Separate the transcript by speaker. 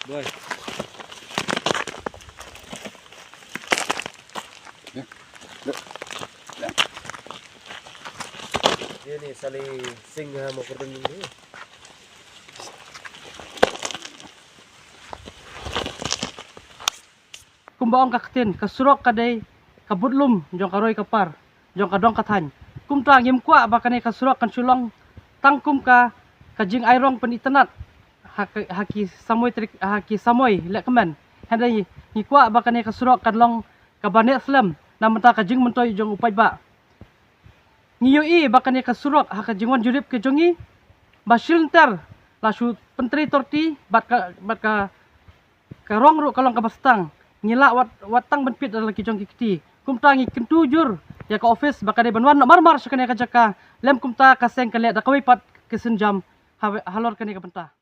Speaker 1: Boy. Dia ni saling singa mau kerdeng ni.
Speaker 2: Kumbaong kaktin kasurok kadai kabudlum jong karoi kapar jong kadong kathan kum tang yem kwa bakane kasurok kan sulong tangkum ka kajing airong penitenat haki samoy trik haki samoy lekmen handai ni kwa bakane kasurok kan long kabane slam namenta kajing mentoy jong upai ba ngiyo i bakane kasurok hakajingwan jurip ke jongi basilter lasu pentri torti bat ka karong ru kalong kabastang ngila watang benpit adalah kijong kikti kumta ngi kentujur ya ka office bakade banwan marmar sakane ka jaka lem kumta kaseng kale da kawi pat kesenjam halor kane ka benta.